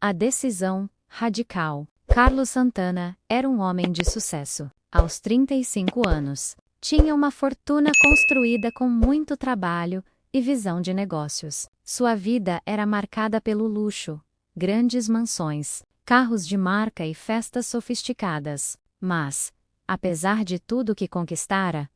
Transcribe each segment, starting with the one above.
A decisão radical. Carlos Santana era um homem de sucesso. Aos 35 anos, tinha uma fortuna construída com muito trabalho e visão de negócios. Sua vida era marcada pelo luxo, grandes mansões, carros de marca e festas sofisticadas. Mas, apesar de tudo que conquistara,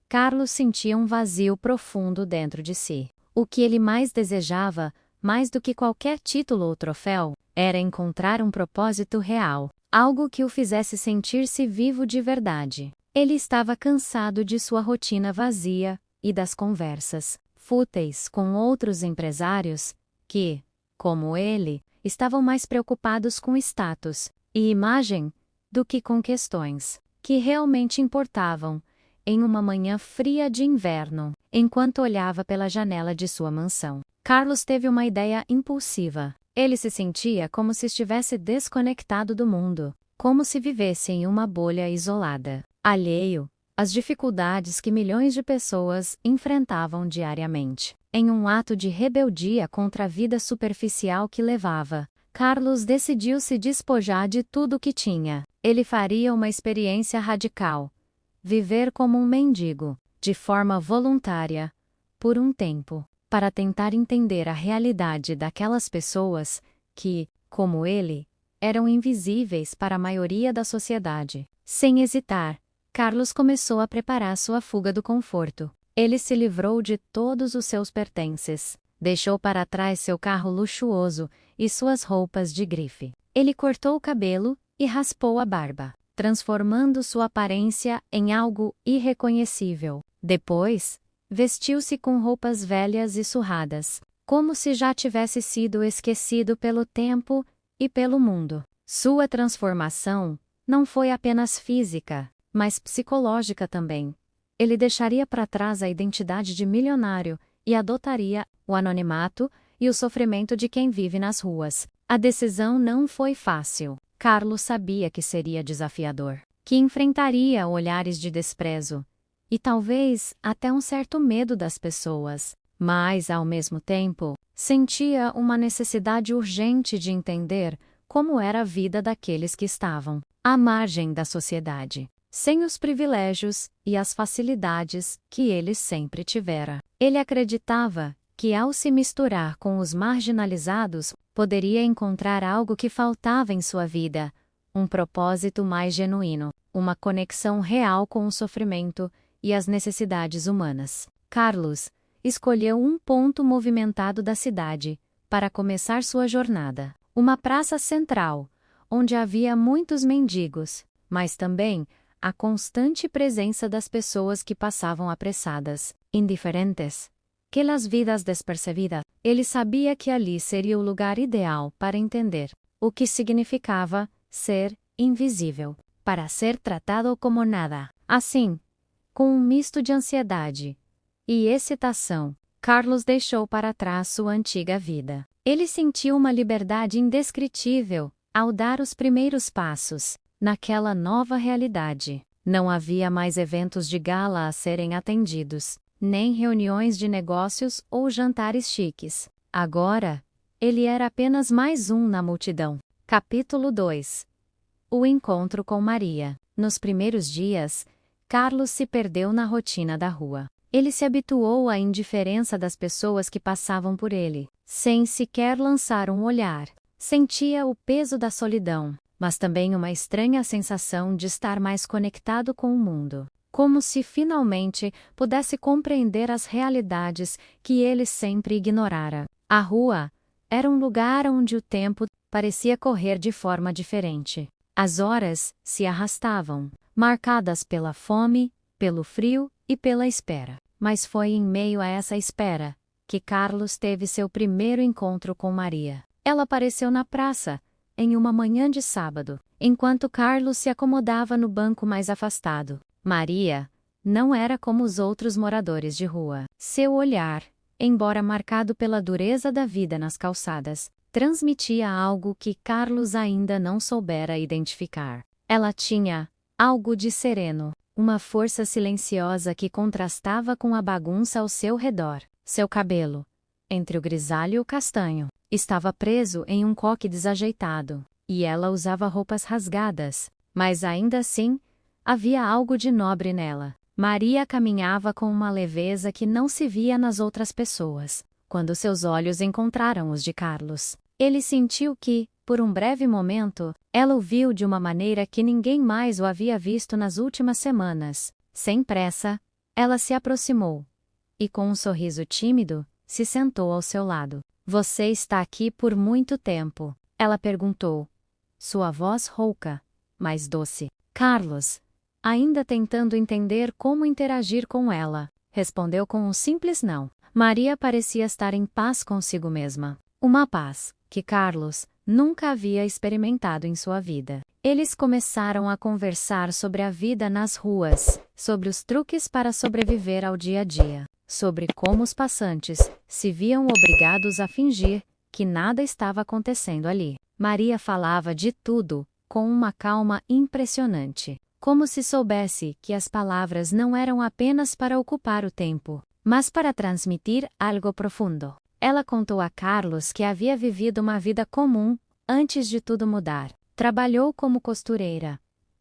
Carlos sentia um vazio profundo dentro de si. O que ele mais desejava, mais do que qualquer título ou troféu, era encontrar um propósito real, algo que o fizesse sentir-se vivo de verdade. Ele estava cansado de sua rotina vazia e das conversas fúteis com outros empresários que, como ele, estavam mais preocupados com status e imagem do que com questões que realmente importavam. Em uma manhã fria de inverno, enquanto olhava pela janela de sua mansão, Carlos teve uma ideia impulsiva. Ele se sentia como se estivesse desconectado do mundo, como se vivesse em uma bolha isolada, alheio às dificuldades que milhões de pessoas enfrentavam diariamente. Em um ato de rebeldia contra a vida superficial que levava, Carlos decidiu se despojar de tudo o que tinha. Ele faria uma experiência radical. Viver como um mendigo, de forma voluntária, por um tempo, para tentar entender a realidade daquelas pessoas que, como ele, eram invisíveis para a maioria da sociedade. Sem hesitar, Carlos começou a preparar sua fuga do conforto. Ele se livrou de todos os seus pertences, deixou para trás seu carro luxuoso e suas roupas de grife. Ele cortou o cabelo e raspou a barba, transformando sua aparência em algo irreconhecível. Depois, vestiu-se com roupas velhas e surradas, como se já tivesse sido esquecido pelo tempo e pelo mundo. Sua transformação não foi apenas física, mas psicológica também. Ele deixaria para trás a identidade de milionário e adotaria o anonimato e o sofrimento de quem vive nas ruas. A decisão não foi fácil. Carlos sabia que seria desafiador, que enfrentaria olhares de desprezo e talvez até um certo medo das pessoas, mas, ao mesmo tempo, sentia uma necessidade urgente de entender como era a vida daqueles que estavam à margem da sociedade, sem os privilégios e as facilidades que ele sempre tivera. Ele acreditava que, ao se misturar com os marginalizados, poderia encontrar algo que faltava em sua vida, um propósito mais genuíno, uma conexão real com o sofrimento e as necessidades humanas. Carlos escolheu um ponto movimentado da cidade para começar sua jornada. Uma praça central, onde havia muitos mendigos, mas também a constante presença das pessoas que passavam apressadas, indiferentes, que las vidas despercebidas. Ele sabia que ali seria o lugar ideal para entender o que significava ser invisível, para ser tratado como nada. Assim, com um misto de ansiedade e excitação, Carlos deixou para trás sua antiga vida. Ele sentiu uma liberdade indescritível ao dar os primeiros passos naquela nova realidade. Não havia mais eventos de gala a serem atendidos, nem reuniões de negócios ou jantares chiques. Agora, ele era apenas mais um na multidão. Capítulo 2. O encontro com Maria. Nos primeiros dias, Carlos se perdeu na rotina da rua. Ele se habituou à indiferença das pessoas que passavam por ele, sem sequer lançar um olhar. Sentia o peso da solidão, mas também uma estranha sensação de estar mais conectado com o mundo, como se finalmente pudesse compreender as realidades que ele sempre ignorara. A rua era um lugar onde o tempo parecia correr de forma diferente. As horas se arrastavam, marcadas pela fome, pelo frio e pela espera. Mas foi em meio a essa espera que Carlos teve seu primeiro encontro com Maria. Ela apareceu na praça, em uma manhã de sábado, enquanto Carlos se acomodava no banco mais afastado. Maria não era como os outros moradores de rua. Seu olhar, embora marcado pela dureza da vida nas calçadas, transmitia algo que Carlos ainda não soubera identificar. Ela tinha algo de sereno, uma força silenciosa que contrastava com a bagunça ao seu redor. Seu cabelo, entre o grisalho e o castanho, Estava preso em um coque desajeitado, e ela usava roupas rasgadas, mas ainda assim, havia algo de nobre nela. Maria caminhava com uma leveza que não se via nas outras pessoas. Quando seus olhos encontraram os de Carlos, ele sentiu que, por um breve momento, ela o viu de uma maneira que ninguém mais o havia visto nas últimas semanas. Sem pressa, ela se aproximou e, com um sorriso tímido, se sentou ao seu lado. Você está aqui por muito tempo? Ela perguntou. Sua voz rouca, mas doce. Carlos, ainda tentando entender como interagir com ela, respondeu com um simples não. Maria parecia estar em paz consigo mesma. Uma paz que Carlos nunca havia experimentado em sua vida. Eles começaram a conversar sobre a vida nas ruas, sobre os truques para sobreviver ao dia a dia, sobre como os passantes se viam obrigados a fingir que nada estava acontecendo ali. Maria falava de tudo, com uma calma impressionante, como se soubesse que as palavras não eram apenas para ocupar o tempo, mas para transmitir algo profundo. Ela contou a Carlos que havia vivido uma vida comum antes de tudo mudar. Trabalhou como costureira.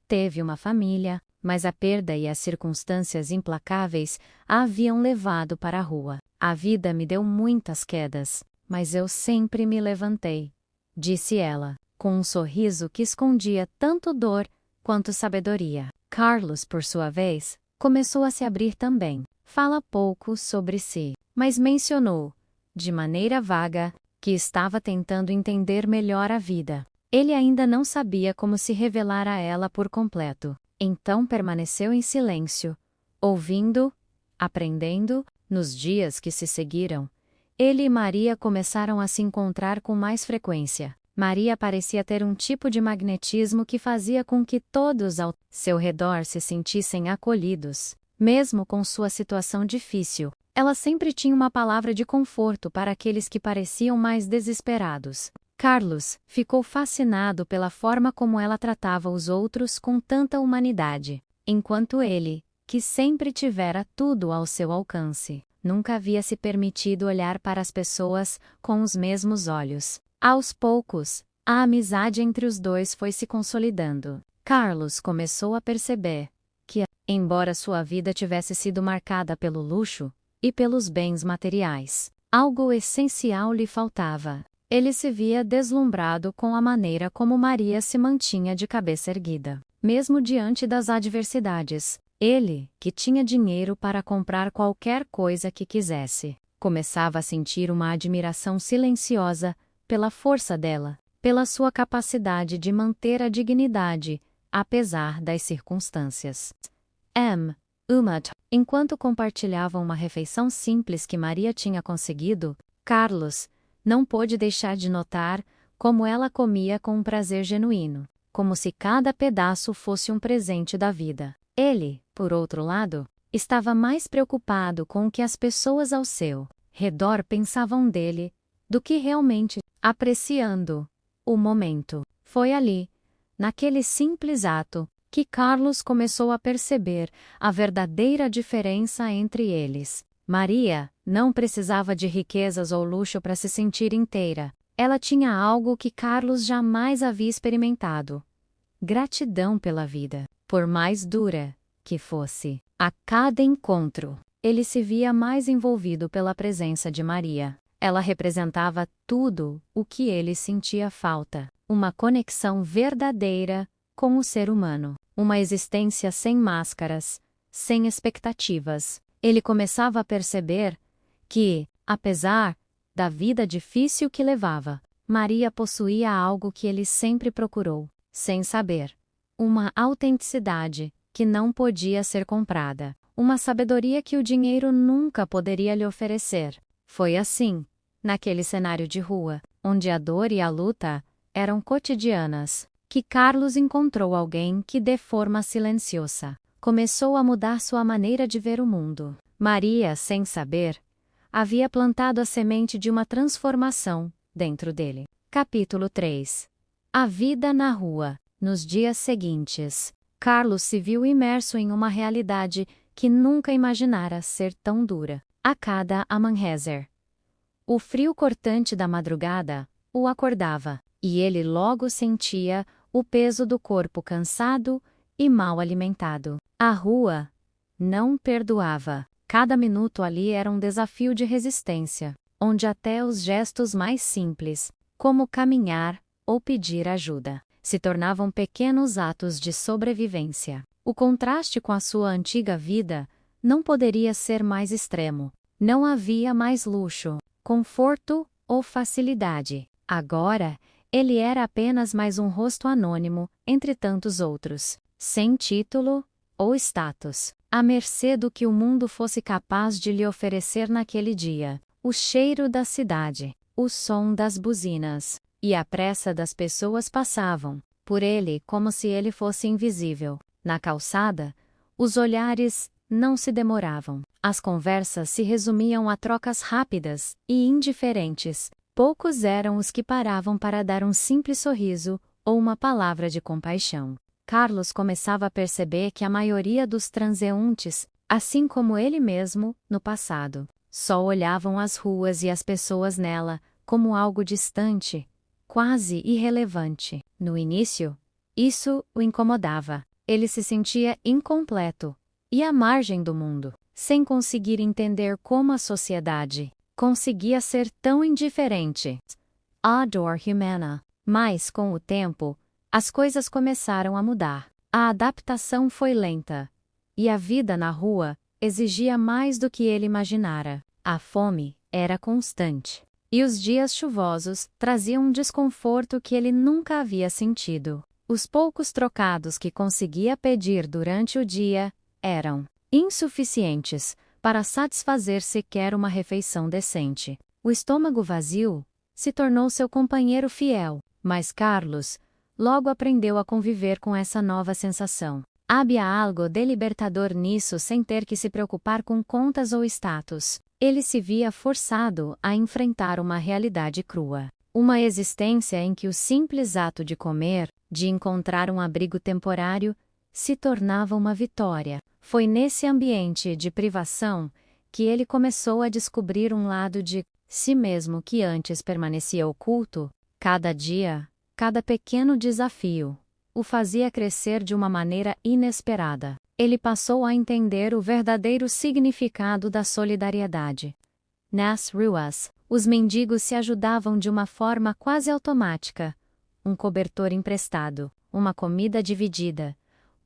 Teve uma família, mas a perda e as circunstâncias implacáveis a haviam levado para a rua. A vida me deu muitas quedas, mas eu sempre me levantei, disse ela, com um sorriso que escondia tanto dor quanto sabedoria. Carlos, por sua vez, começou a se abrir também. Fala pouco sobre si, mas mencionou, de maneira vaga, que estava tentando entender melhor a vida. Ele ainda não sabia como se revelar a ela por completo. Então permaneceu em silêncio, ouvindo, aprendendo. Nos dias que se seguiram, ele e Maria começaram a se encontrar com mais frequência. Maria parecia ter um tipo de magnetismo que fazia com que todos ao seu redor se sentissem acolhidos, mesmo com sua situação difícil. Ela sempre tinha uma palavra de conforto para aqueles que pareciam mais desesperados. Carlos ficou fascinado pela forma como ela tratava os outros com tanta humanidade, enquanto ele, que sempre tivera tudo ao seu alcance, nunca havia se permitido olhar para as pessoas com os mesmos olhos. Aos poucos, a amizade entre os dois foi se consolidando. Carlos começou a perceber que, embora sua vida tivesse sido marcada pelo luxo e pelos bens materiais, algo essencial lhe faltava. Ele se via deslumbrado com a maneira como Maria se mantinha de cabeça erguida, mesmo diante das adversidades. Ele, que tinha dinheiro para comprar qualquer coisa que quisesse, começava a sentir uma admiração silenciosa pela força dela, pela sua capacidade de manter a dignidade, apesar das circunstâncias. Enquanto compartilhavam uma refeição simples que Maria tinha conseguido, Carlos não pôde deixar de notar como ela comia com um prazer genuíno, como se cada pedaço fosse um presente da vida. Ele, por outro lado, estava mais preocupado com o que as pessoas ao seu redor pensavam dele do que realmente apreciando o momento. Foi ali, naquele simples ato, que Carlos começou a perceber a verdadeira diferença entre eles. Maria não precisava de riquezas ou luxo para se sentir inteira. Ela tinha algo que Carlos jamais havia experimentado: gratidão pela vida, por mais dura que fosse. A cada encontro, ele se via mais envolvido pela presença de Maria. Ela representava tudo o que ele sentia falta: uma conexão verdadeira com o ser humano, uma existência sem máscaras, sem expectativas. Ele começava a perceber que, apesar da vida difícil que levava, Maria possuía algo que ele sempre procurou, sem saber: uma autenticidade que não podia ser comprada, uma sabedoria que o dinheiro nunca poderia lhe oferecer. Foi assim, naquele cenário de rua, onde a dor e a luta eram cotidianas, que Carlos encontrou alguém que, de forma silenciosa, começou a mudar sua maneira de ver o mundo. Maria, sem saber, havia plantado a semente de uma transformação dentro dele. Capítulo 3. A vida na rua. Nos dias seguintes, Carlos se viu imerso em uma realidade que nunca imaginara ser tão dura. A cada amanhecer, O frio cortante da madrugada o acordava, e ele logo sentia o peso do corpo cansado e mal alimentado. A rua não perdoava. Cada minuto ali era um desafio de resistência, onde até os gestos mais simples, como caminhar ou pedir ajuda, se tornavam pequenos atos de sobrevivência. O contraste com a sua antiga vida não poderia ser mais extremo. Não havia mais luxo, conforto ou facilidade. Agora, ele era apenas mais um rosto anônimo entre tantos outros, sem título ou status, à mercê do que o mundo fosse capaz de lhe oferecer naquele dia. O cheiro da cidade, o som das buzinas e a pressa das pessoas passavam por ele como se ele fosse invisível. Na calçada, os olhares não se demoravam. As conversas se resumiam a trocas rápidas e indiferentes. Poucos eram os que paravam para dar um simples sorriso ou uma palavra de compaixão. Carlos começava a perceber que a maioria dos transeuntes, assim como ele mesmo, no passado, só olhavam as ruas e as pessoas nela como algo distante, quase irrelevante. No início, isso o incomodava. Ele se sentia incompleto e à margem do mundo, sem conseguir entender como a sociedade conseguia ser tão indiferente. A dor humana. Mas, com o tempo, as coisas começaram a mudar. A adaptação foi lenta, e a vida na rua exigia mais do que ele imaginara. A fome era constante, e os dias chuvosos traziam um desconforto que ele nunca havia sentido. Os poucos trocados que conseguia pedir durante o dia eram insuficientes para satisfazer sequer uma refeição decente. O estômago vazio se tornou seu companheiro fiel, mas Carlos logo aprendeu a conviver com essa nova sensação. Havia algo de libertador nisso sem ter que se preocupar com contas ou status. Ele se via forçado a enfrentar uma realidade crua. Uma existência em que o simples ato de comer, de encontrar um abrigo temporário, se tornava uma vitória. Foi nesse ambiente de privação que ele começou a descobrir um lado de si mesmo que antes permanecia oculto. Cada dia, cada pequeno desafio, o fazia crescer de uma maneira inesperada. Ele passou a entender o verdadeiro significado da solidariedade. Nas ruas, os mendigos se ajudavam de uma forma quase automática. Um cobertor emprestado, uma comida dividida,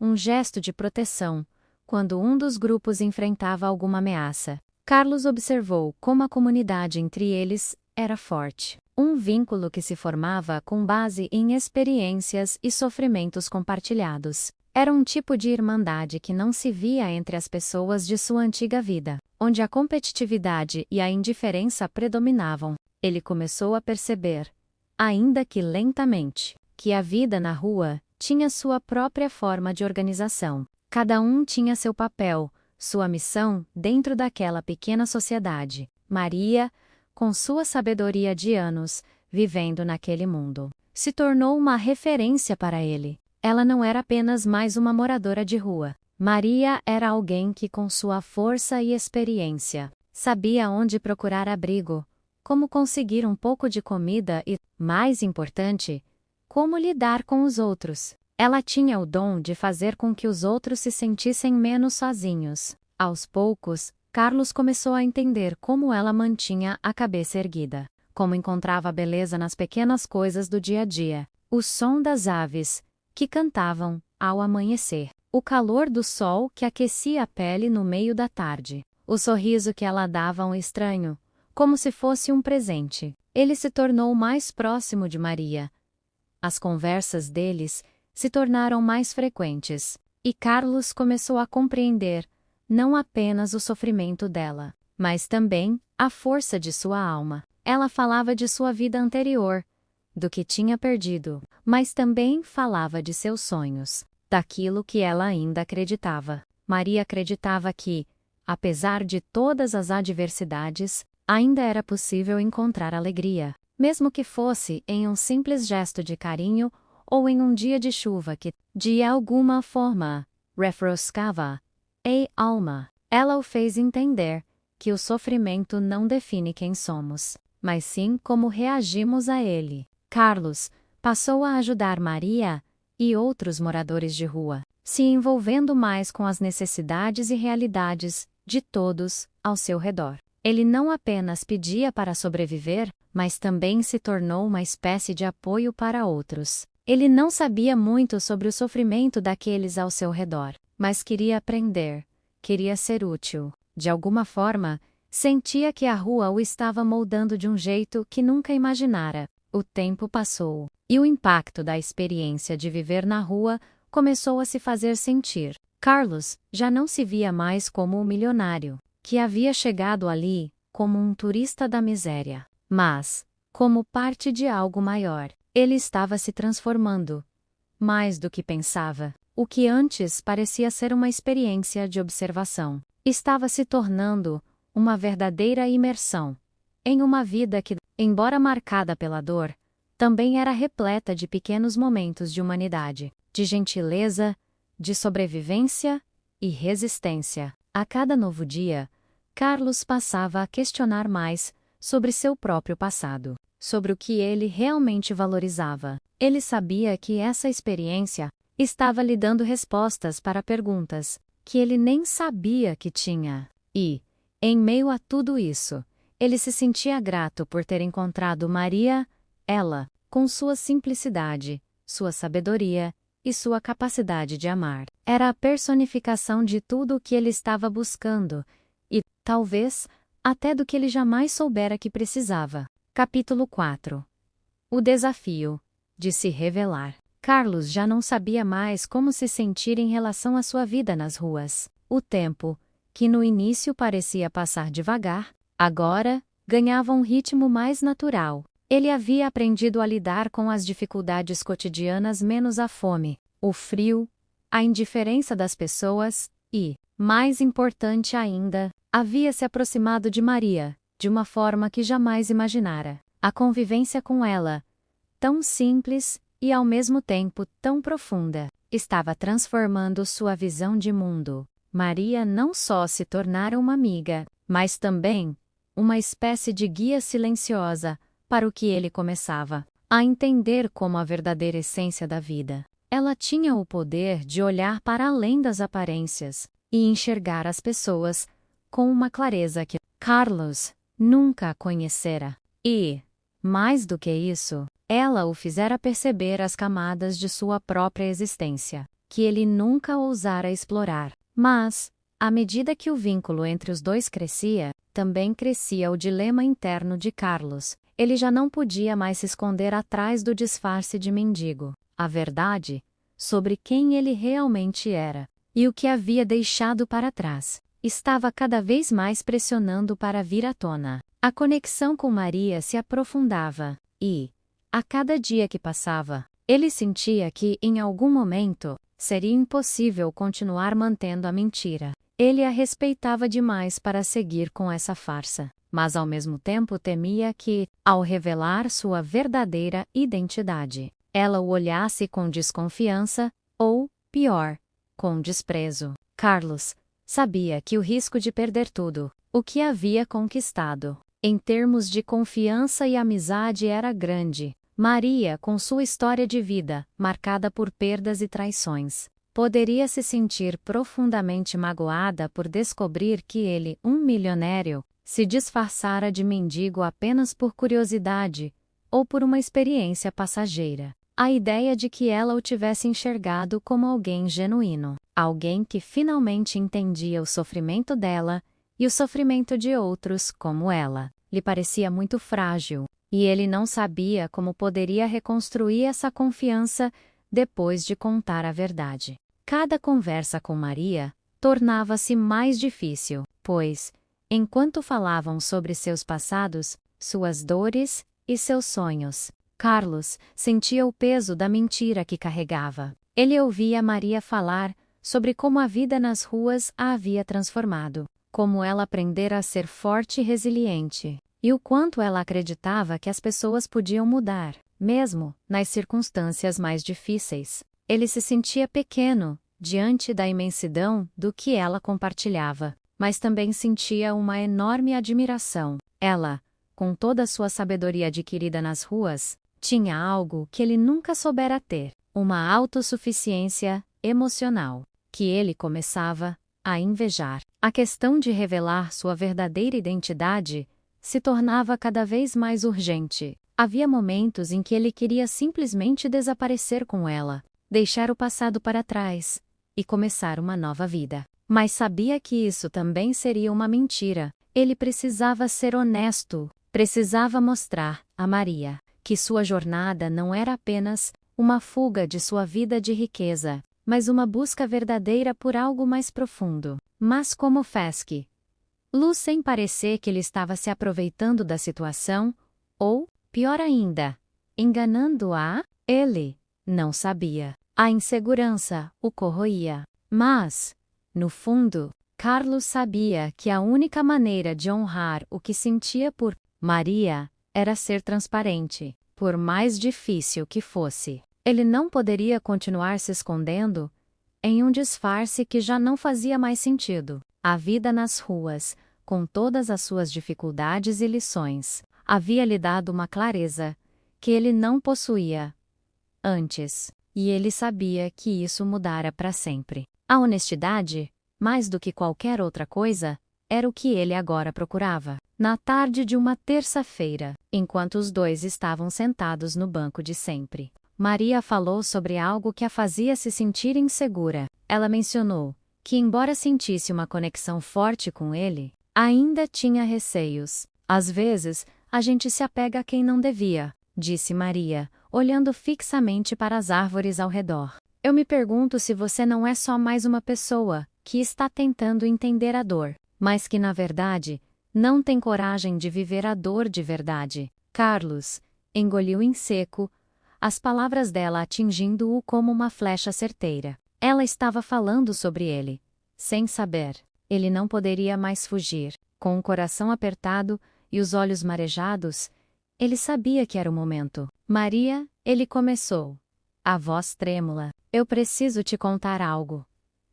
um gesto de proteção, quando um dos grupos enfrentava alguma ameaça. Carlos observou como a comunidade entre eles era forte. Um vínculo que se formava com base em experiências e sofrimentos compartilhados. Era um tipo de irmandade que não se via entre as pessoas de sua antiga vida, onde a competitividade e a indiferença predominavam. Ele começou a perceber, ainda que lentamente, que a vida na rua tinha sua própria forma de organização. Cada um tinha seu papel, sua missão dentro daquela pequena sociedade. Maria, com sua sabedoria de anos, vivendo naquele mundo, se tornou uma referência para ele. Ela não era apenas mais uma moradora de rua. Maria era alguém que, com sua força e experiência, sabia onde procurar abrigo, como conseguir um pouco de comida e, mais importante, como lidar com os outros. Ela tinha o dom de fazer com que os outros se sentissem menos sozinhos. Aos poucos, Carlos começou a entender como ela mantinha a cabeça erguida, como encontrava beleza nas pequenas coisas do dia a dia. O som das aves, que cantavam ao amanhecer. O calor do sol que aquecia a pele no meio da tarde. O sorriso que ela dava a um estranho, como se fosse um presente. Ele se tornou mais próximo de Maria. As conversas deles se tornaram mais frequentes, e Carlos começou a compreender não apenas o sofrimento dela, mas também a força de sua alma. Ela falava de sua vida anterior, do que tinha perdido, mas também falava de seus sonhos, daquilo que ela ainda acreditava. Maria acreditava que, apesar de todas as adversidades, ainda era possível encontrar alegria, mesmo que fosse em um simples gesto de carinho ou em um dia de chuva que, de alguma forma, refrescava a alma. Ela o fez entender que o sofrimento não define quem somos. mas sim como reagimos a ele. Carlos passou a ajudar Maria e outros moradores de rua, se envolvendo mais com as necessidades e realidades de todos ao seu redor. Ele não apenas pedia para sobreviver, mas também se tornou uma espécie de apoio para outros. Ele não sabia muito sobre o sofrimento daqueles ao seu redor, mas queria aprender, queria ser útil. De alguma forma, sentia que a rua o estava moldando de um jeito que nunca imaginara. O tempo passou, e o impacto da experiência de viver na rua começou a se fazer sentir. Carlos já não se via mais como o milionário, que havia chegado ali como um turista da miséria, mas como parte de algo maior. Ele estava se transformando. Mais do que pensava, o que antes parecia ser uma experiência de observação, estava se tornando uma verdadeira imersão em uma vida que, embora marcada pela dor, também era repleta de pequenos momentos de humanidade, de gentileza, de sobrevivência e resistência. A cada novo dia, Carlos passava a questionar mais sobre seu próprio passado, sobre o que ele realmente valorizava. Ele sabia que essa experiência estava lhe dando respostas para perguntas que ele nem sabia que tinha. E, em meio a tudo isso, ele se sentia grato por ter encontrado Maria, ela, com sua simplicidade, sua sabedoria e sua capacidade de amar. Era a personificação de tudo o que ele estava buscando e, talvez, até do que ele jamais soubera que precisava. Capítulo 4. O desafio de se revelar. Carlos já não sabia mais como se sentir em relação à sua vida nas ruas. O tempo, que no início parecia passar devagar, agora ganhava um ritmo mais natural. Ele havia aprendido a lidar com as dificuldades cotidianas menos a fome, o frio, a indiferença das pessoas e, mais importante ainda, havia se aproximado de Maria, de uma forma que jamais imaginara. A convivência com ela, tão simples e ao mesmo tempo tão profunda, estava transformando sua visão de mundo. Maria não só se tornara uma amiga, mas também uma espécie de guia silenciosa para o que ele começava a entender como a verdadeira essência da vida. Ela tinha o poder de olhar para além das aparências e enxergar as pessoas com uma clareza que Carlos nunca a conhecera. E, mais do que isso, ela o fizera perceber as camadas de sua própria existência, que ele nunca ousara explorar. Mas, à medida que o vínculo entre os dois crescia, também crescia o dilema interno de Carlos. Ele já não podia mais se esconder atrás do disfarce de mendigo. A verdade sobre quem ele realmente era e o que havia deixado para trás estava cada vez mais pressionando para vir à tona. A conexão com Maria se aprofundava e, a cada dia que passava, ele sentia que, em algum momento, seria impossível continuar mantendo a mentira. Ele a respeitava demais para seguir com essa farsa, mas ao mesmo tempo temia que, ao revelar sua verdadeira identidade, ela o olhasse com desconfiança ou, pior, com desprezo. Carlos sabia que o risco de perder tudo o que havia conquistado, em termos de confiança e amizade, era grande. Maria, com sua história de vida, marcada por perdas e traições, poderia se sentir profundamente magoada por descobrir que ele, um milionário, se disfarçara de mendigo apenas por curiosidade ou por uma experiência passageira. A ideia de que ela o tivesse enxergado como alguém genuíno, alguém que finalmente entendia o sofrimento dela e o sofrimento de outros como ela, lhe parecia muito frágil, e ele não sabia como poderia reconstruir essa confiança depois de contar a verdade. Cada conversa com Maria tornava-se mais difícil, pois, enquanto falavam sobre seus passados, suas dores e seus sonhos, Carlos sentia o peso da mentira que carregava. Ele ouvia Maria falar sobre como a vida nas ruas a havia transformado, como ela aprendera a ser forte e resiliente, e o quanto ela acreditava que as pessoas podiam mudar, mesmo nas circunstâncias mais difíceis. Ele se sentia pequeno diante da imensidão do que ela compartilhava, mas também sentia uma enorme admiração. Ela, com toda a sua sabedoria adquirida nas ruas, tinha algo que ele nunca soubera ter: uma autossuficiência emocional, que ele começava a invejar. A questão de revelar sua verdadeira identidade se tornava cada vez mais urgente. Havia momentos em que ele queria simplesmente desaparecer com ela, deixar o passado para trás e começar uma nova vida. Mas sabia que isso também seria uma mentira. Ele precisava ser honesto, precisava mostrar a Maria que sua jornada não era apenas uma fuga de sua vida de riqueza, mas uma busca verdadeira por algo mais profundo. Mas como fez que Luz, sem parecer que ele estava se aproveitando da situação, ou, pior ainda, enganando-a, ele não sabia. A insegurança o corroía. Mas, no fundo, Carlos sabia que a única maneira de honrar o que sentia por Maria era ser transparente, por mais difícil que fosse. Ele não poderia continuar se escondendo em um disfarce que já não fazia mais sentido. A vida nas ruas, com todas as suas dificuldades e lições, havia lhe dado uma clareza que ele não possuía antes, e ele sabia que isso mudara para sempre. A honestidade, mais do que qualquer outra coisa, era o que ele agora procurava. Na tarde de uma terça-feira, enquanto os dois estavam sentados no banco de sempre, Maria falou sobre algo que a fazia se sentir insegura. Ela mencionou que, embora sentisse uma conexão forte com ele, ainda tinha receios. Às vezes, a gente se apega a quem não devia, disse Maria, olhando fixamente para as árvores ao redor. Eu me pergunto se você não é só mais uma pessoa que está tentando entender a dor, mas que, na verdade, não tem coragem de viver a dor de verdade. Carlos engoliu em seco, as palavras dela atingindo-o como uma flecha certeira. Ela estava falando sobre ele, sem saber. Ele não poderia mais fugir. Com o coração apertado e os olhos marejados, ele sabia que era o momento. Maria, ele começou, a voz trêmula. Eu preciso te contar algo.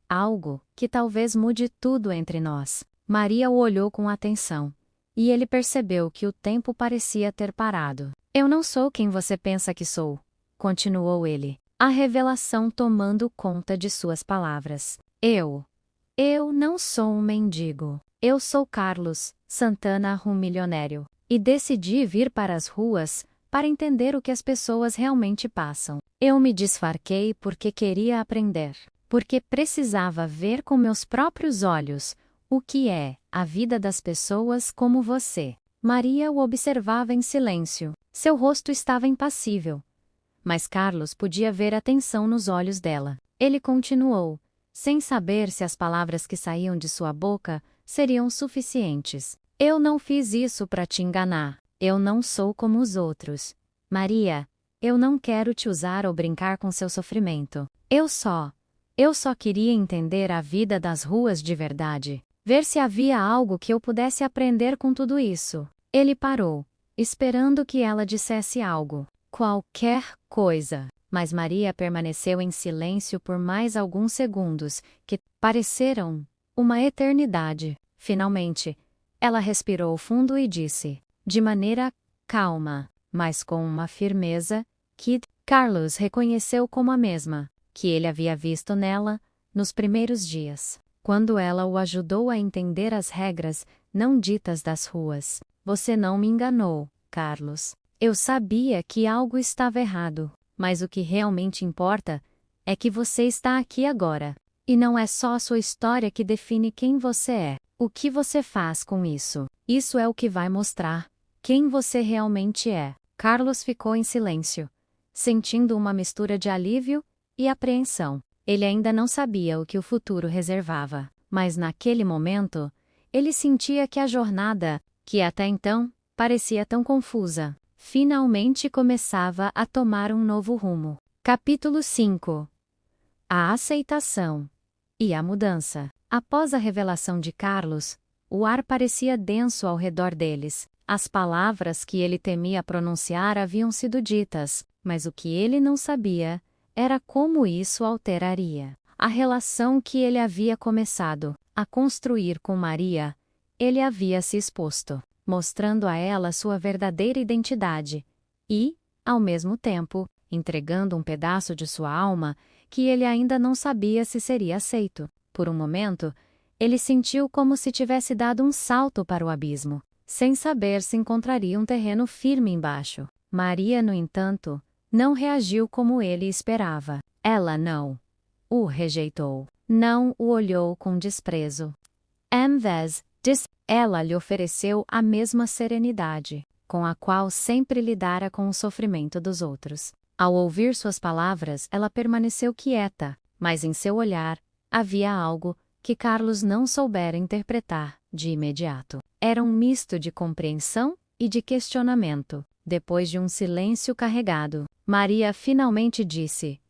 Algo que talvez mude tudo entre nós. Maria o olhou com atenção, e ele percebeu que o tempo parecia ter parado. Eu não sou quem você pensa que sou, continuou ele, a revelação tomando conta de suas palavras. Eu não sou um mendigo. Eu sou Carlos Santana, um milionário. E decidi vir para as ruas para entender o que as pessoas realmente passam. Eu me disfarquei porque queria aprender. Porque precisava ver com meus próprios olhos o que é a vida das pessoas como você. Maria o observava em silêncio. Seu rosto estava impassível. Mas Carlos podia ver a tensão nos olhos dela. Ele continuou, sem saber se as palavras que saíam de sua boca seriam suficientes. Eu não fiz isso para te enganar. Eu não sou como os outros. Maria, eu não quero te usar ou brincar com seu sofrimento. Eu só queria entender a vida das ruas de verdade. Ver se havia algo que eu pudesse aprender com tudo isso. Ele parou, esperando que ela dissesse algo. Qualquer coisa. Mas Maria permaneceu em silêncio por mais alguns segundos, que pareceram uma eternidade. Finalmente, ela respirou fundo e disse, de maneira calma, mas com uma firmeza que Carlos reconheceu como a mesma que ele havia visto nela nos primeiros dias, quando ela o ajudou a entender as regras não ditas das ruas. Você não me enganou, Carlos. Eu sabia que algo estava errado. Mas o que realmente importa é que você está aqui agora. E não é só a sua história que define quem você é. O que você faz com isso? Isso é o que vai mostrar quem você realmente é. Carlos ficou em silêncio, sentindo uma mistura de alívio e apreensão. Ele ainda não sabia o que o futuro reservava. Mas naquele momento, ele sentia que a jornada, que até então parecia tão confusa, finalmente começava a tomar um novo rumo. Capítulo 5. A aceitação e a mudança. Após a revelação de Carlos, o ar parecia denso ao redor deles. As palavras que ele temia pronunciar haviam sido ditas, mas o que ele não sabia era como isso alteraria a relação que ele havia começado a construir com Maria. Ele havia se exposto. mostrando a ela sua verdadeira identidade e, ao mesmo tempo, entregando um pedaço de sua alma que ele ainda não sabia se seria aceito. Por um momento, ele sentiu como se tivesse dado um salto para o abismo, sem saber se encontraria um terreno firme embaixo. Maria, no entanto, não reagiu como ele esperava. Ela não o rejeitou. Não o olhou com desprezo. Em vez disso, ela lhe ofereceu a mesma serenidade, com a qual sempre lidara com o sofrimento dos outros. Ao ouvir suas palavras, ela permaneceu quieta, mas em seu olhar havia algo que Carlos não soubera interpretar de imediato. Era um misto de compreensão e de questionamento. Depois de um silêncio carregado, Maria finalmente disse: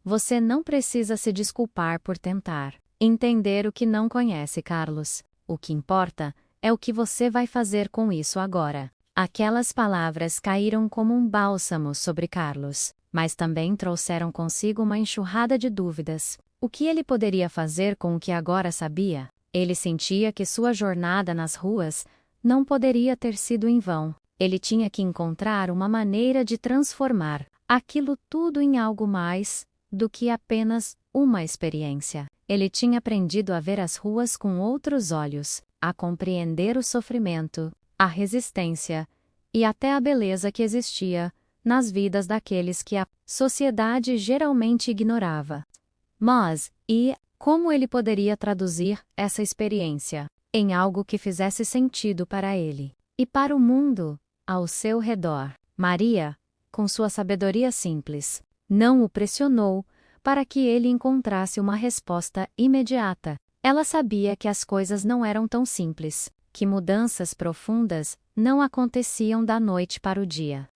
"Você não precisa se desculpar por tentar entender o que não conhece, Carlos. O que importa é o que você vai fazer com isso agora." Aquelas palavras caíram como um bálsamo sobre Carlos, mas também trouxeram consigo uma enxurrada de dúvidas. O que ele poderia fazer com o que agora sabia? Ele sentia que sua jornada nas ruas não poderia ter sido em vão. Ele tinha que encontrar uma maneira de transformar aquilo tudo em algo mais do que apenas uma experiência. Ele tinha aprendido a ver as ruas com outros olhos, a compreender o sofrimento, a resistência e até a beleza que existia nas vidas daqueles que a sociedade geralmente ignorava. Mas, como ele poderia traduzir essa experiência em algo que fizesse sentido para ele e para o mundo ao seu redor? Maria, com sua sabedoria simples, não o pressionou para que ele encontrasse uma resposta imediata. Ela sabia que as coisas não eram tão simples, que mudanças profundas não aconteciam da noite para o dia.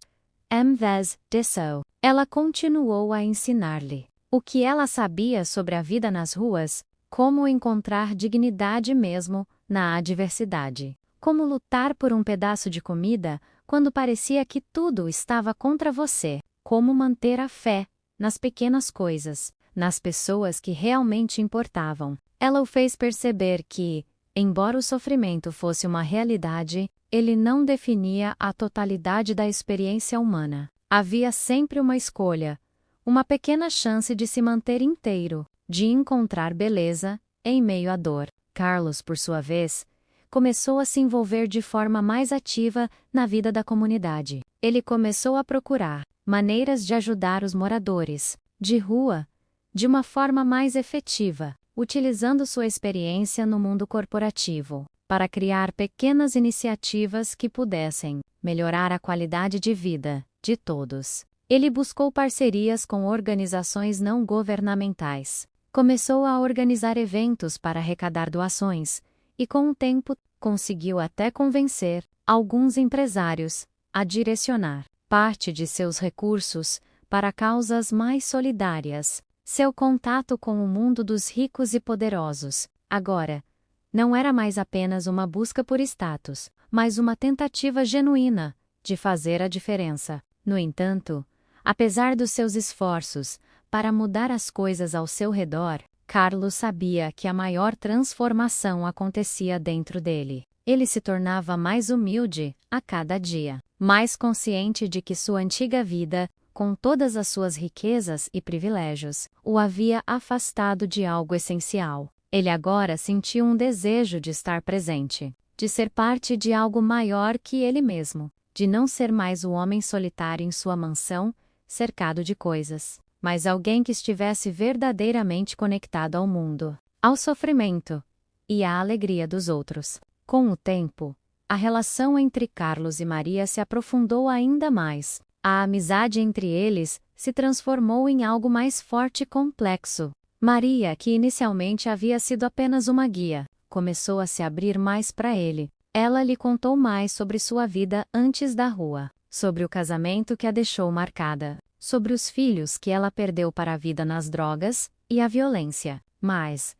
Em vez disso, ela continuou a ensinar-lhe o que ela sabia sobre a vida nas ruas, como encontrar dignidade mesmo na adversidade, como lutar por um pedaço de comida quando parecia que tudo estava contra você, como manter a fé nas pequenas coisas, nas pessoas que realmente importavam. Ela o fez perceber que, embora o sofrimento fosse uma realidade, ele não definia a totalidade da experiência humana. Havia sempre uma escolha, uma pequena chance de se manter inteiro, de encontrar beleza em meio à dor. Carlos, por sua vez, começou a se envolver de forma mais ativa na vida da comunidade. Ele começou a procurar maneiras de ajudar os moradores de rua de uma forma mais efetiva, utilizando sua experiência no mundo corporativo, para criar pequenas iniciativas que pudessem melhorar a qualidade de vida de todos. Ele buscou parcerias com organizações não governamentais. Começou a organizar eventos para arrecadar doações e, com o tempo, conseguiu até convencer alguns empresários a direcionar parte de seus recursos para causas mais solidárias. Seu contato com o mundo dos ricos e poderosos, agora, não era mais apenas uma busca por status, mas uma tentativa genuína de fazer a diferença. No entanto, apesar dos seus esforços para mudar as coisas ao seu redor, Carlos sabia que a maior transformação acontecia dentro dele. Ele se tornava mais humilde a cada dia, mais consciente de que sua antiga vida, com todas as suas riquezas e privilégios, o havia afastado de algo essencial. Ele agora sentia um desejo de estar presente, de ser parte de algo maior que ele mesmo, de não ser mais o homem solitário em sua mansão, cercado de coisas, mas alguém que estivesse verdadeiramente conectado ao mundo, ao sofrimento e à alegria dos outros. Com o tempo, a relação entre Carlos e Maria se aprofundou ainda mais. A amizade entre eles se transformou em algo mais forte e complexo. Maria, que inicialmente havia sido apenas uma guia, começou a se abrir mais para ele. Ela lhe contou mais sobre sua vida antes da rua, sobre o casamento que a deixou marcada, sobre os filhos que ela perdeu para a vida nas drogas e a violência. Mas,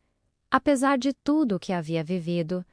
apesar de tudo o que havia vivido,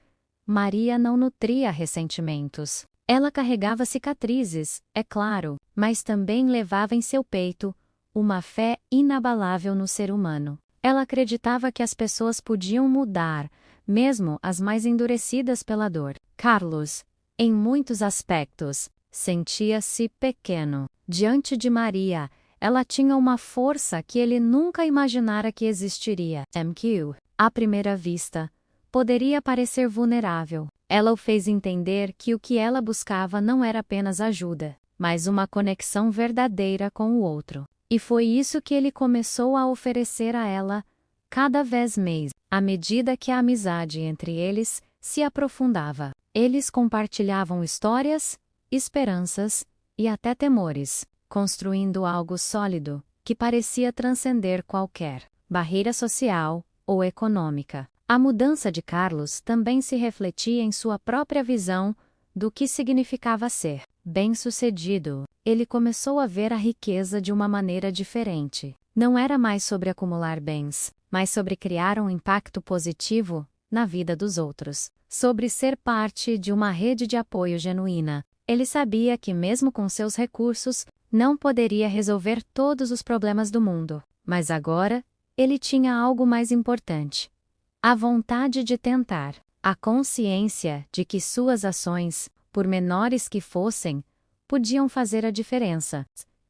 Maria não nutria ressentimentos. Ela carregava cicatrizes, é claro, mas também levava em seu peito uma fé inabalável no ser humano. Ela acreditava que as pessoas podiam mudar, mesmo as mais endurecidas pela dor. Carlos Em muitos aspectos, sentia-se pequeno. Diante de Maria, ela tinha uma força que ele nunca imaginara que existiria. MQ, à primeira vista, poderia parecer vulnerável. Ela o fez entender que o que ela buscava não era apenas ajuda, mas uma conexão verdadeira com o outro. E foi isso que ele começou a oferecer a ela, cada vez mais, à medida que a amizade entre eles se aprofundava. Eles compartilhavam histórias, esperanças e até temores, construindo algo sólido que parecia transcender qualquer barreira social ou econômica. A mudança de Carlos também se refletia em sua própria visão do que significava ser bem-sucedido. Ele começou a ver a riqueza de uma maneira diferente. Não era mais sobre acumular bens, mas sobre criar um impacto positivo na vida dos outros, sobre ser parte de uma rede de apoio genuína. Ele sabia que mesmo com seus recursos, não poderia resolver todos os problemas do mundo, mas agora, ele tinha algo mais importante: a vontade de tentar, a consciência de que suas ações, por menores que fossem, podiam fazer a diferença.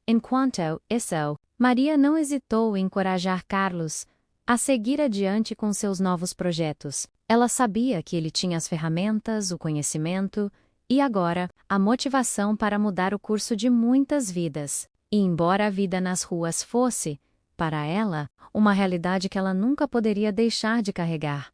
Enquanto isso, Maria não hesitou em encorajar Carlos a seguir adiante com seus novos projetos. Ela sabia que ele tinha as ferramentas, o conhecimento e agora a motivação para mudar o curso de muitas vidas. E embora a vida nas ruas fosse, para ela, uma realidade que ela nunca poderia deixar de carregar,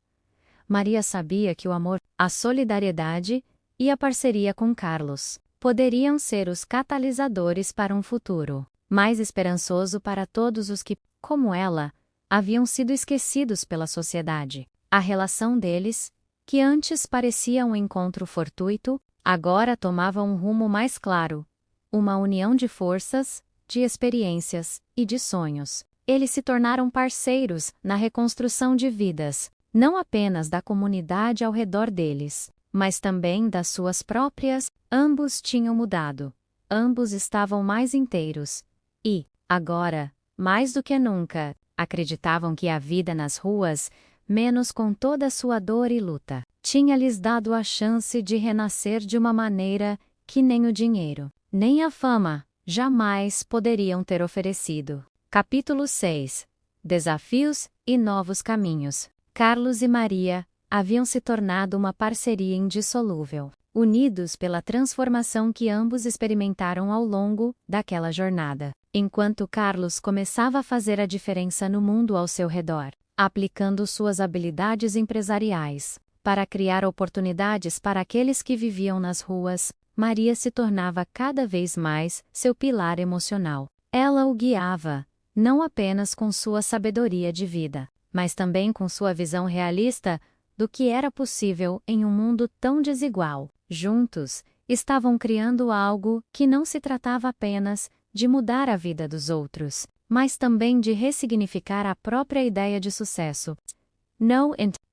Maria sabia que o amor, a solidariedade e a parceria com Carlos poderiam ser os catalisadores para um futuro mais esperançoso para todos os que, como ela, haviam sido esquecidos pela sociedade. A relação deles, que antes parecia um encontro fortuito, agora tomava um rumo mais claro, uma união de forças, de experiências e de sonhos. Eles se tornaram parceiros na reconstrução de vidas, não apenas da comunidade ao redor deles, mas também das suas próprias. Ambos tinham mudado, ambos estavam mais inteiros e, agora, mais do que nunca, acreditavam que a vida nas ruas, menos com toda a sua dor e luta, tinha lhes dado a chance de renascer de uma maneira que nem o dinheiro, nem a fama, jamais poderiam ter oferecido. Capítulo 6. Desafios e novos caminhos. Carlos e Maria haviam se tornado uma parceria indissolúvel, unidos pela transformação que ambos experimentaram ao longo daquela jornada. Enquanto Carlos começava a fazer a diferença no mundo ao seu redor, aplicando suas habilidades empresariais para criar oportunidades para aqueles que viviam nas ruas, Maria se tornava cada vez mais seu pilar emocional. Ela o guiava, não apenas com sua sabedoria de vida, mas também com sua visão realista do que era possível em um mundo tão desigual. Juntos, estavam criando algo que não se tratava apenas de mudar a vida dos outros, mas também de ressignificar a própria ideia de sucesso.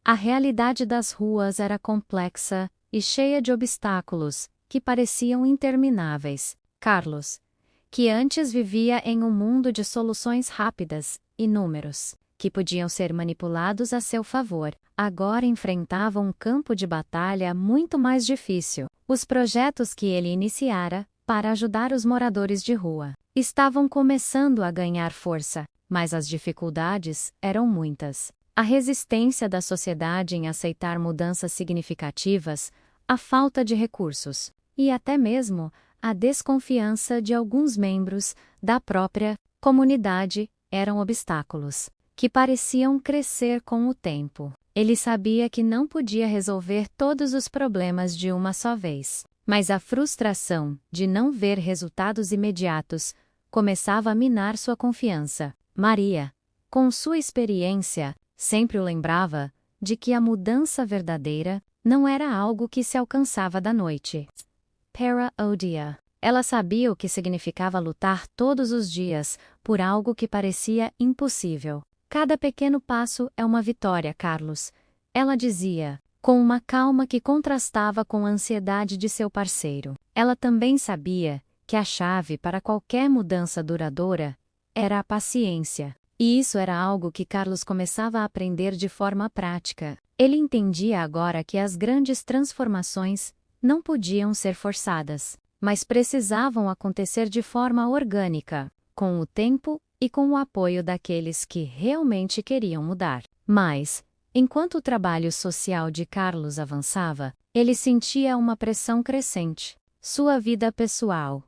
A realidade das ruas era complexa e cheia de obstáculos que pareciam intermináveis. Carlos, que antes vivia em um mundo de soluções rápidas e números, que podiam ser manipulados a seu favor, agora enfrentava um campo de batalha muito mais difícil. Os projetos que ele iniciara para ajudar os moradores de rua estavam começando a ganhar força, mas as dificuldades eram muitas. A resistência da sociedade em aceitar mudanças significativas, a falta de recursos e até mesmo a desconfiança de alguns membros da própria comunidade eram obstáculos que pareciam crescer com o tempo. Ele sabia que não podia resolver todos os problemas de uma só vez, mas a frustração de não ver resultados imediatos começava a minar sua confiança. Maria, com sua experiência, sempre o lembrava de que a mudança verdadeira não era algo que se alcançava da noite para o dia. Ela sabia o que significava lutar todos os dias por algo que parecia impossível. Cada pequeno passo é uma vitória, Carlos, ela dizia, com uma calma que contrastava com a ansiedade de seu parceiro. Ela também sabia que a chave para qualquer mudança duradoura era a paciência. E isso era algo que Carlos começava a aprender de forma prática. Ele entendia agora que as grandes transformações não podiam ser forçadas, mas precisavam acontecer de forma orgânica, com o tempo e com o apoio daqueles que realmente queriam mudar. Mas, enquanto o trabalho social de Carlos avançava, ele sentia uma pressão crescente. Sua vida pessoal,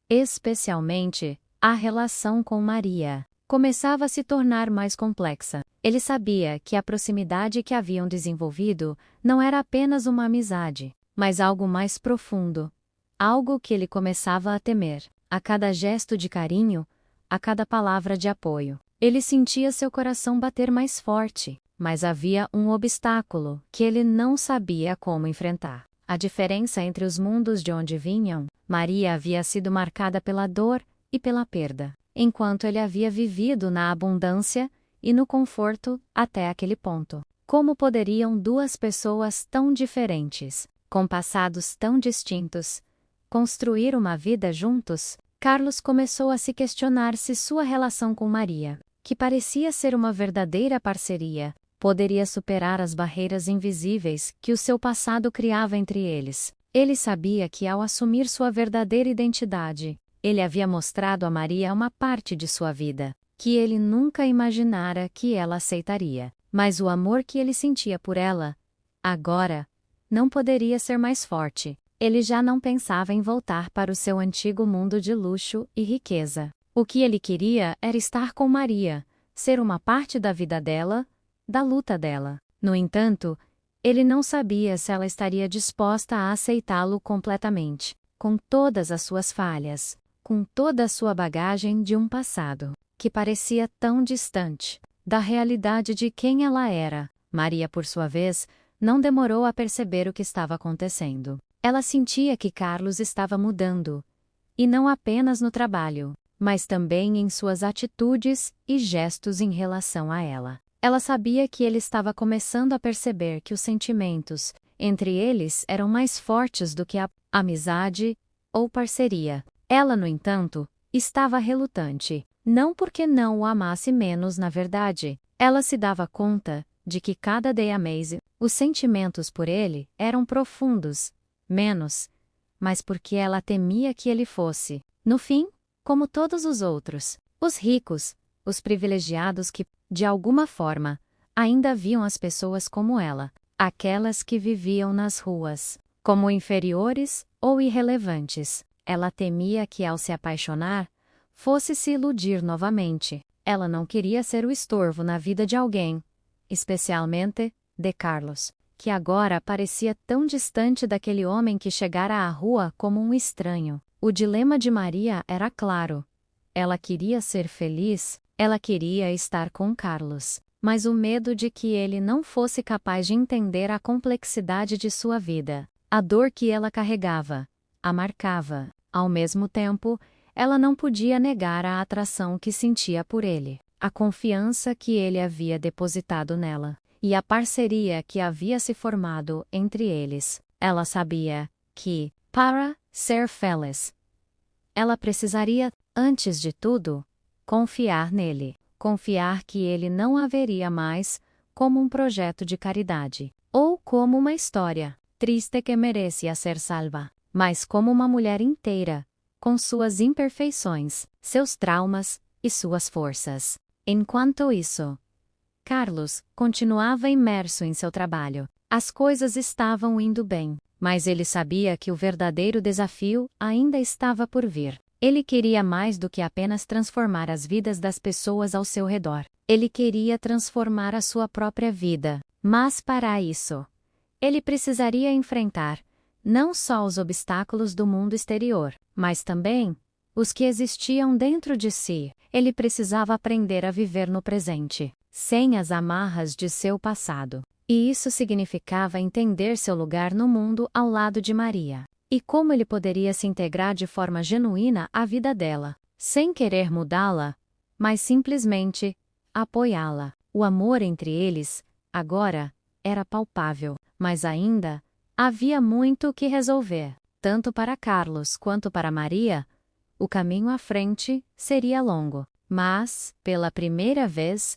especialmente a relação com Maria, começava a se tornar mais complexa. Ele sabia que a proximidade que haviam desenvolvido não era apenas uma amizade, mas algo mais profundo. Algo que ele começava a temer. A cada gesto de carinho, a cada palavra de apoio, ele sentia seu coração bater mais forte, mas havia um obstáculo que ele não sabia como enfrentar. A diferença entre os mundos de onde vinham, Maria havia sido marcada pela dor e pela perda, enquanto ele havia vivido na abundância e no conforto até aquele ponto. Como poderiam duas pessoas tão diferentes, com passados tão distintos, construir uma vida juntos? Carlos começou a se questionar se sua relação com Maria, que parecia ser uma verdadeira parceria, poderia superar as barreiras invisíveis que o seu passado criava entre eles. Ele sabia que ao assumir sua verdadeira identidade, ele havia mostrado a Maria uma parte de sua vida, que ele nunca imaginara que ela aceitaria. Mas o amor que ele sentia por ela, agora, não poderia ser mais forte. Ele já não pensava em voltar para o seu antigo mundo de luxo e riqueza. O que ele queria era estar com Maria, ser uma parte da vida dela, da luta dela. No entanto, ele não sabia se ela estaria disposta a aceitá-lo completamente, com todas as suas falhas, com toda a sua bagagem de um passado que parecia tão distante da realidade de quem ela era. Maria, por sua vez, não demorou a perceber o que estava acontecendo. Ela sentia que Carlos estava mudando, e não apenas no trabalho, mas também em suas atitudes e gestos em relação a ela. Ela sabia que ele estava começando a perceber que os sentimentos entre eles eram mais fortes do que a amizade ou parceria. Ela, no entanto, estava relutante, não porque não o amasse menos na verdade. Ela se dava conta de que cada dia mais, os sentimentos por ele eram profundos, mas porque ela temia que ele fosse, no fim, como todos os outros, os ricos, os privilegiados que, de alguma forma, ainda viam as pessoas como ela, aquelas que viviam nas ruas, como inferiores ou irrelevantes. Ela temia que, ao se apaixonar, fosse se iludir novamente. Ela não queria ser o estorvo na vida de alguém, especialmente de Carlos, que agora parecia tão distante daquele homem que chegara à rua como um estranho. O dilema de Maria era claro. Ela queria ser feliz, ela queria estar com Carlos, mas o medo de que ele não fosse capaz de entender a complexidade de sua vida, a dor que ela carregava, a marcava. Ao mesmo tempo, ela não podia negar a atração que sentia por ele, a confiança que ele havia depositado nela, e a parceria que havia se formado entre eles. Ela sabia que, para ser feliz, ela precisaria, antes de tudo, confiar nele, confiar que ele não a veria mais como um projeto de caridade, ou como uma história triste que merecia ser salva, mas como uma mulher inteira, com suas imperfeições, seus traumas e suas forças. Enquanto isso, Carlos continuava imerso em seu trabalho. As coisas estavam indo bem, mas ele sabia que o verdadeiro desafio ainda estava por vir. Ele queria mais do que apenas transformar as vidas das pessoas ao seu redor. Ele queria transformar a sua própria vida. Mas para isso, ele precisaria enfrentar não só os obstáculos do mundo exterior, mas também os que existiam dentro de si. Ele precisava aprender a viver no presente, sem as amarras de seu passado. E isso significava entender seu lugar no mundo ao lado de Maria. E como ele poderia se integrar de forma genuína à vida dela, sem querer mudá-la, mas simplesmente apoiá-la. O amor entre eles, agora, era palpável, mas ainda havia muito o que resolver. Tanto para Carlos quanto para Maria, o caminho à frente seria longo. Mas, pela primeira vez,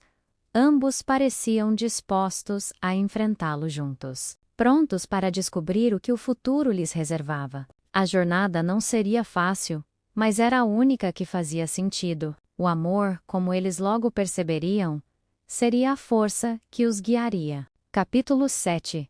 ambos pareciam dispostos a enfrentá-lo juntos. prontos para descobrir o que o futuro lhes reservava. A jornada não seria fácil, mas era a única que fazia sentido. O amor, como eles logo perceberiam, seria a força que os guiaria. Capítulo 7.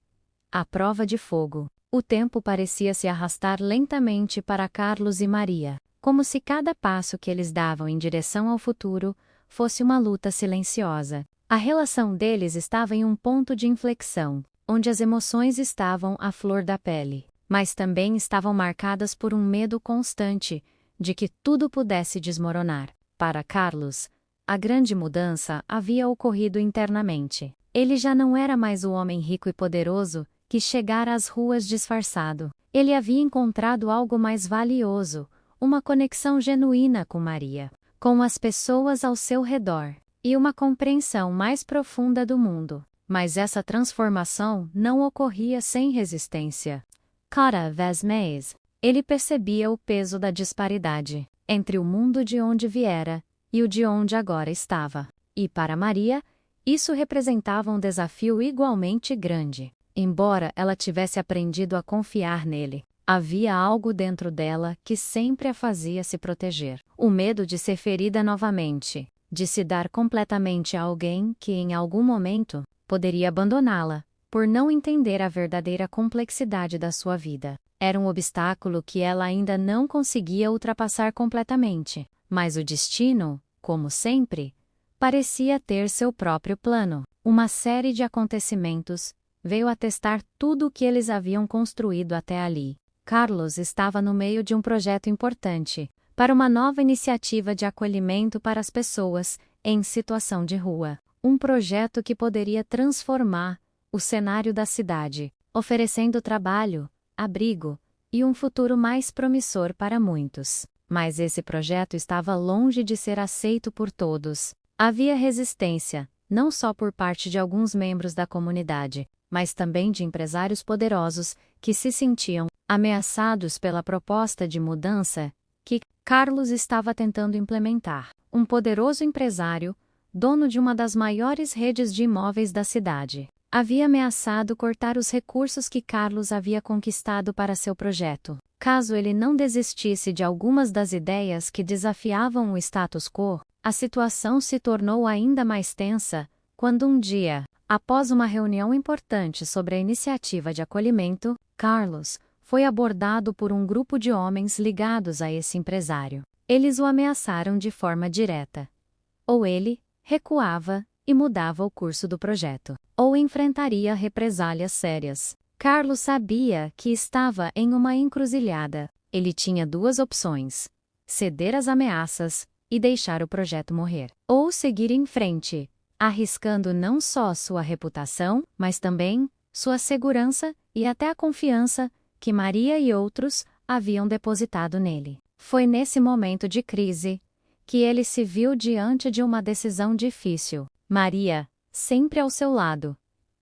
A prova de fogo. O tempo parecia se arrastar lentamente para Carlos e Maria, como se cada passo que eles davam em direção ao futuro fosse uma luta silenciosa. A relação deles estava em um ponto de inflexão, onde as emoções estavam à flor da pele, mas também estavam marcadas por um medo constante de que tudo pudesse desmoronar. Para Carlos, a grande mudança havia ocorrido internamente. Ele já não era mais o homem rico e poderoso que chegara às ruas disfarçado. Ele havia encontrado algo mais valioso, uma conexão genuína com Maria, com as pessoas ao seu redor, e uma compreensão mais profunda do mundo. Mas essa transformação não ocorria sem resistência. Cada vez mais, ele percebia o peso da disparidade entre o mundo de onde viera e o de onde agora estava. E para Maria, isso representava um desafio igualmente grande. Embora ela tivesse aprendido a confiar nele, havia algo dentro dela que sempre a fazia se proteger. O medo de ser ferida novamente, de se dar completamente a alguém que em algum momento poderia abandoná-la, por não entender a verdadeira complexidade da sua vida. Era um obstáculo que ela ainda não conseguia ultrapassar completamente, mas o destino, como sempre, parecia ter seu próprio plano. Uma série de acontecimentos veio atestar tudo o que eles haviam construído até ali. Carlos estava no meio de um projeto importante, para uma nova iniciativa de acolhimento para as pessoas em situação de rua. Um projeto que poderia transformar o cenário da cidade, oferecendo trabalho, abrigo e um futuro mais promissor para muitos. Mas esse projeto estava longe de ser aceito por todos. Havia resistência, não só por parte de alguns membros da comunidade, mas também de empresários poderosos que se sentiam ameaçados pela proposta de mudança que Carlos estava tentando implementar. Um poderoso empresário, dono de uma das maiores redes de imóveis da cidade, havia ameaçado cortar os recursos que Carlos havia conquistado para seu projeto. Caso ele não desistisse de algumas das ideias que desafiavam o status quo, a situação se tornou ainda mais tensa quando um dia, após uma reunião importante sobre a iniciativa de acolhimento, Carlos foi abordado por um grupo de homens ligados a esse empresário. Eles o ameaçaram de forma direta. Ou ele recuava e mudava o curso do projeto, ou enfrentaria represálias sérias. Carlos sabia que estava em uma encruzilhada. Ele tinha duas opções: ceder às ameaças e deixar o projeto morrer, ou seguir em frente, arriscando não só sua reputação, mas também sua segurança e até a confiança que Maria e outros haviam depositado nele. Foi nesse momento de crise que ele se viu diante de uma decisão difícil. Maria, sempre ao seu lado,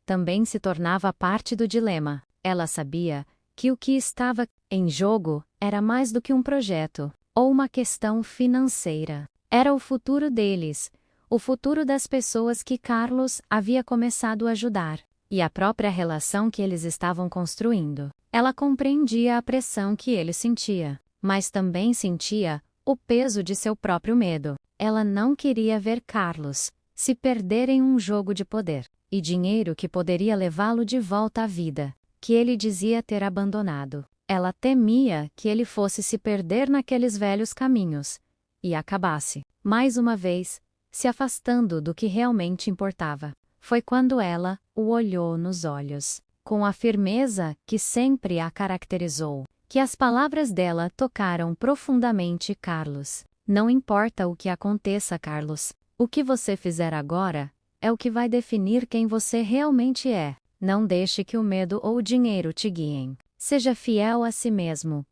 também se tornava parte do dilema. Ela sabia que o que estava em jogo era mais do que um projeto ou uma questão financeira. Era o futuro deles, o futuro das pessoas que Carlos havia começado a ajudar, e a própria relação que eles estavam construindo. Ela compreendia a pressão que ele sentia, mas também sentia o peso de seu próprio medo. Ela não queria ver Carlos se perder em um jogo de poder e dinheiro que poderia levá-lo de volta à vida que ele dizia ter abandonado. Ela temia que ele fosse se perder naqueles velhos caminhos e acabasse, mais uma vez, se afastando do que realmente importava. Foi quando ela o olhou nos olhos, com a firmeza que sempre a caracterizou, que as palavras dela tocaram profundamente Carlos. Não importa o que aconteça, Carlos. O que você fizer agora é o que vai definir quem você realmente é. Não deixe que o medo ou o dinheiro te guiem. Seja fiel a si mesmo,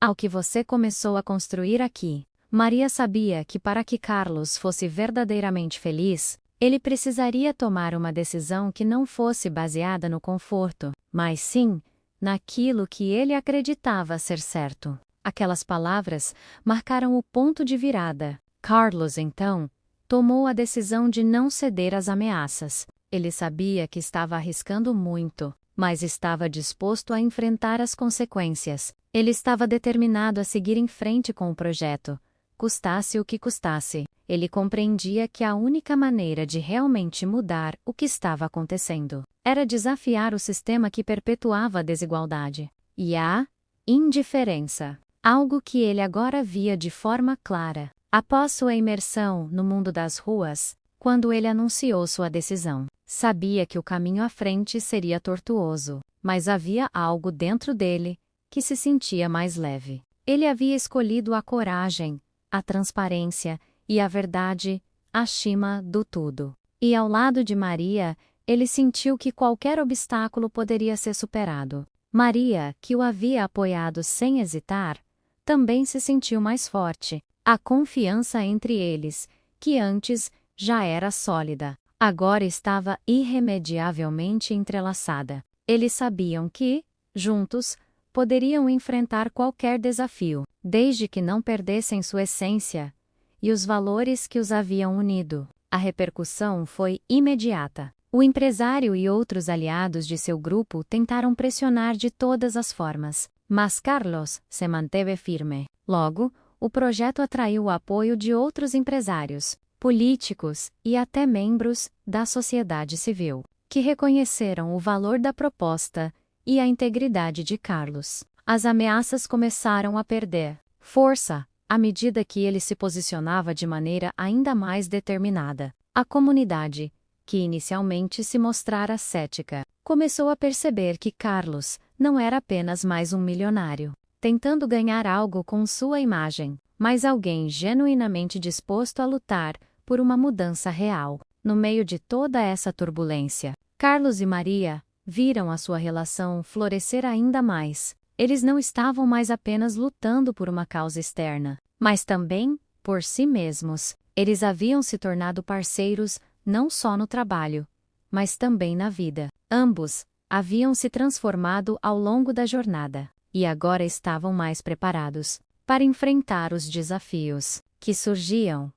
ao que você começou a construir aqui. Maria sabia que para que Carlos fosse verdadeiramente feliz, ele precisaria tomar uma decisão que não fosse baseada no conforto, mas sim naquilo que ele acreditava ser certo. Aquelas palavras marcaram o ponto de virada. Carlos, então, tomou a decisão de não ceder às ameaças. Ele sabia que estava arriscando muito, mas estava disposto a enfrentar as consequências. Ele estava determinado a seguir em frente com o projeto, custasse o que custasse. Ele compreendia que a única maneira de realmente mudar o que estava acontecendo era desafiar o sistema que perpetuava a desigualdade e a indiferença, algo que ele agora via de forma clara. Após sua imersão no mundo das ruas, quando ele anunciou sua decisão, sabia que o caminho à frente seria tortuoso, mas havia algo dentro dele que se sentia mais leve. Ele havia escolhido a coragem, a transparência e a verdade acima do tudo. E ao lado de Maria, ele sentiu que qualquer obstáculo poderia ser superado. Maria, que o havia apoiado sem hesitar, também se sentiu mais forte. A confiança entre eles, que antes já era sólida, agora estava irremediavelmente entrelaçada. Eles sabiam que, juntos, poderiam enfrentar qualquer desafio, desde que não perdessem sua essência e os valores que os haviam unido. A repercussão foi imediata. O empresário e outros aliados de seu grupo tentaram pressionar de todas as formas, mas Carlos se manteve firme. Logo, o projeto atraiu o apoio de outros empresários, políticos e até membros da sociedade civil, que reconheceram o valor da proposta e a integridade de Carlos. As ameaças começaram a perder força à medida que ele se posicionava de maneira ainda mais determinada. A comunidade, que inicialmente se mostrara cética, começou a perceber que Carlos não era apenas mais um milionário, tentando ganhar algo com sua imagem, mas alguém genuinamente disposto a lutar por uma mudança real. No meio de toda essa turbulência, Carlos e Maria viram a sua relação florescer ainda mais. Eles não estavam mais apenas lutando por uma causa externa, mas também por si mesmos. Eles haviam se tornado parceiros não só no trabalho, mas também na vida. Ambos haviam se transformado ao longo da jornada, e agora estavam mais preparados para enfrentar os desafios que surgiam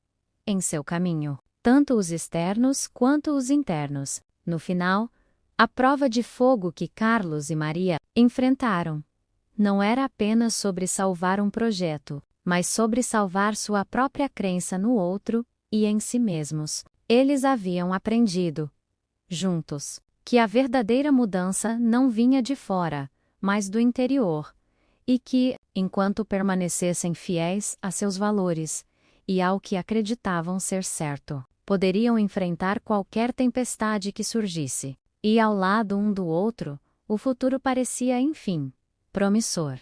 em seu caminho, tanto os externos quanto os internos. No final, a prova de fogo que Carlos e Maria enfrentaram não era apenas sobre salvar um projeto, mas sobre salvar sua própria crença no outro e em si mesmos. Eles haviam aprendido, juntos, que a verdadeira mudança não vinha de fora, mas do interior, e que, enquanto permanecessem fiéis a seus valores e ao que acreditavam ser certo, poderiam enfrentar qualquer tempestade que surgisse. E ao lado um do outro, o futuro parecia, enfim, promissor.